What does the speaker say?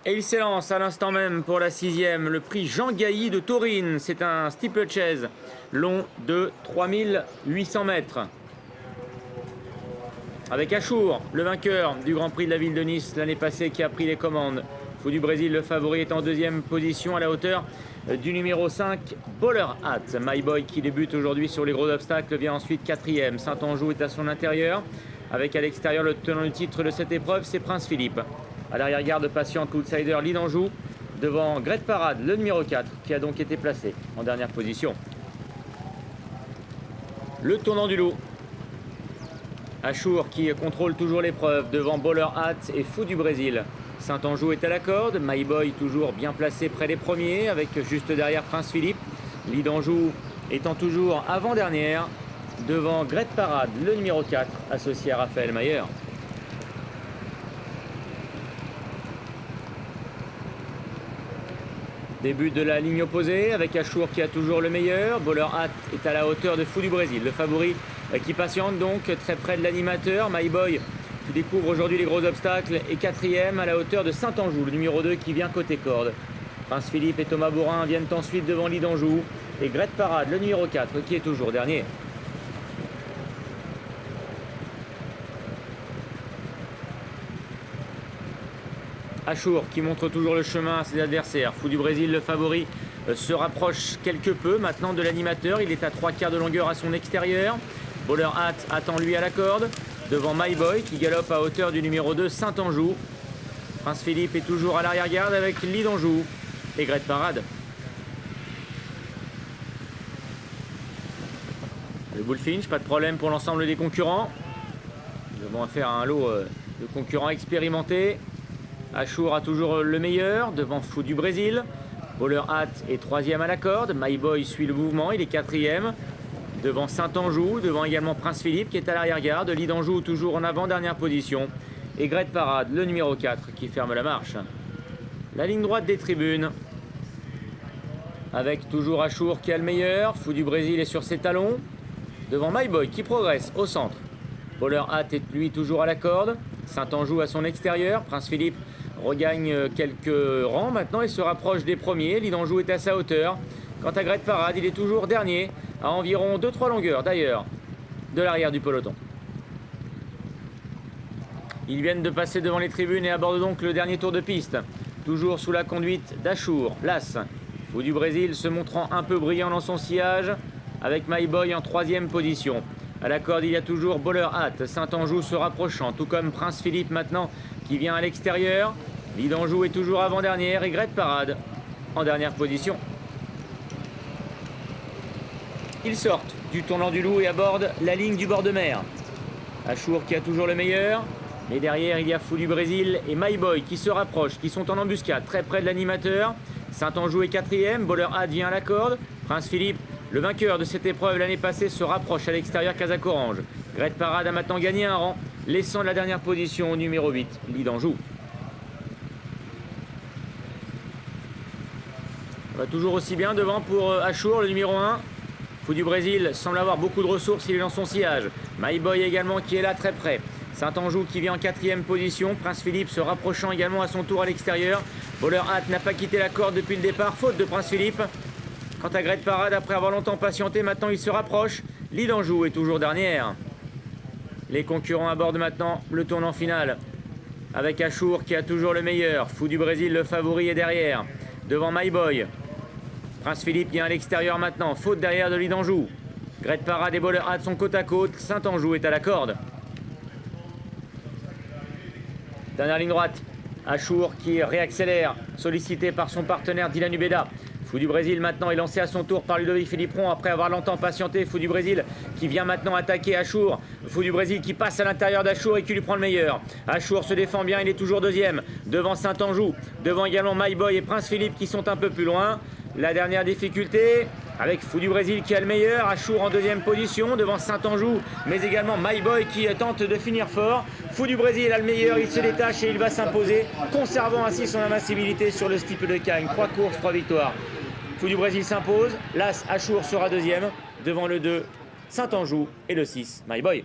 Et il s'élance à l'instant même pour la 6e, le prix Jean Gailly de Taurine. C'est un steeplechase long de 3800 mètres. Avec Achour, le vainqueur du Grand Prix de la ville de Nice l'année passée qui a pris les commandes. Fou du Brésil, le favori, est en deuxième position à la hauteur du numéro 5, Bowler Hat. My Boy, qui débute aujourd'hui sur les gros obstacles, vient ensuite 4e. Saint-Anjou est à son intérieur. Avec à l'extérieur le tenant du titre de cette épreuve, c'est Prince Philippe. À l'arrière-garde, patiente l'outsider l'Idanjou, devant Great Parade, le numéro 4, qui a donc été placé en dernière position. Le tournant du loup. Achour qui contrôle toujours l'épreuve devant Bowler Hat et Fou du Brésil. Saint-Anjou est à la corde, My Boy toujours bien placé près des premiers, avec juste derrière Prince Philippe. L'Idanjou étant toujours avant-dernière, devant Great Parade, le numéro 4, associé à Raphaël Mayer. Début de la ligne opposée avec Achour qui a toujours le meilleur. Bowler Hat est à la hauteur de Fou du Brésil. Le favori qui patiente donc très près de l'animateur. My Boy qui découvre aujourd'hui les gros obstacles est 4e à la hauteur de Saint-Anjou, le numéro 2 qui vient côté corde. Prince Philippe et Thomas Bourrin viennent ensuite devant l'Idanjou. Et Great Parade, le numéro 4 qui est toujours dernier. Achour qui montre toujours le chemin à ses adversaires. Fou du Brésil, le favori, se rapproche quelque peu maintenant de l'animateur. Il est à 3/4 de longueur à son extérieur. Bowler Hat attend lui à la corde. Devant My Boy qui galope à hauteur du numéro 2, Saint-Anjou. Prince Philippe est toujours à l'arrière-garde avec l'Idanjou et Great Parade. Le Bullfinch, pas de problème pour l'ensemble des concurrents. Nous avons affaire à un lot de concurrents expérimentés. Achour a toujours le meilleur devant Fou du Brésil. Bowler Hat est 3e à la corde. My Boy suit le mouvement, il est 4e. Devant Saint-Anjou, devant également Prince Philippe qui est à l'arrière-garde. L'Idanjou toujours en avant-dernière position. Et Great Parade, le numéro 4, qui ferme la marche. La ligne droite des tribunes. Avec toujours Achour qui a le meilleur. Fou du Brésil est sur ses talons. Devant My Boy qui progresse au centre. Bowler Hat est lui toujours à la corde. Saint-Anjou à son extérieur. Prince Philippe regagne quelques rangs maintenant et se rapproche des premiers. L'Idanjou est à sa hauteur. Quant à Great Parade, il est toujours dernier, à environ 2-3 longueurs d'ailleurs de l'arrière du peloton. Ils viennent de passer devant les tribunes et abordent donc le dernier tour de piste. Toujours sous la conduite d'Achour, l'As. Fou du Brésil se montrant un peu brillant dans son sillage, avec My Boy en 3e position. À la corde, il y a toujours Bowler Hat. Saint-Anjou se rapprochant, tout comme Prince Philippe maintenant qui vient à l'extérieur. L'Idanjou est toujours avant-dernière et Great Parade en dernière position. Ils sortent du tournant du loup et abordent la ligne du bord de mer. Achour qui a toujours le meilleur. Mais derrière, il y a Fou du Brésil et My Boy qui se rapprochent, qui sont en embuscade, très près de l'animateur. Saint-Anjou est 4e. Bowler Hat vient à la corde. Prince Philippe, le vainqueur de cette épreuve l'année passée, se rapproche à l'extérieur Casac Orange. Great Parade a maintenant gagné un rang, laissant la dernière position au numéro 8, l'Idanjou. On va toujours aussi bien devant pour Achour, le numéro 1. Fou du Brésil semble avoir beaucoup de ressources, il est dans son sillage. My Boy également qui est là très près. Saint-Anjou qui vient en 4e position. Prince Philippe se rapprochant également à son tour à l'extérieur. Bowler Hat n'a pas quitté la corde depuis le départ, faute de Prince Philippe. Quant à Great Parade, après avoir longtemps patienté, maintenant il se rapproche. L'Idanjou est toujours dernière. Les concurrents abordent maintenant le tournant final. Avec Achour qui a toujours le meilleur. Fou du Brésil, le favori, est derrière. Devant My Boy. Prince Philippe vient à l'extérieur maintenant. Faute derrière de l'Idanjou. Great Parade et Bowler Hat sont côte à côte. Saint-Anjou est à la corde. Dernière ligne droite. Achour qui réaccélère, sollicité par son partenaire Dylan Ubeda. Fou du Brésil maintenant est lancé à son tour par Ludovic Philippron après avoir longtemps patienté. Fou du Brésil qui vient maintenant attaquer Achour. Fou du Brésil qui passe à l'intérieur d'Achour et qui lui prend le meilleur. Achour se défend bien, il est toujours 2e. Devant Saint-Anjou, devant également My Boy et Prince Philippe qui sont un peu plus loin. La dernière difficulté avec Fou du Brésil qui a le meilleur. Achour en 2e position devant Saint-Anjou, mais également My Boy qui tente de finir fort. Fou du Brésil a le meilleur, il se détache et il va s'imposer, conservant ainsi son invincibilité sur le steeple de Cagnes. 3 courses, 3 victoires. Fou du Brésil s'impose. L'As Achour sera 2e devant le 2 Saint-Anjou et le 6 My Boy.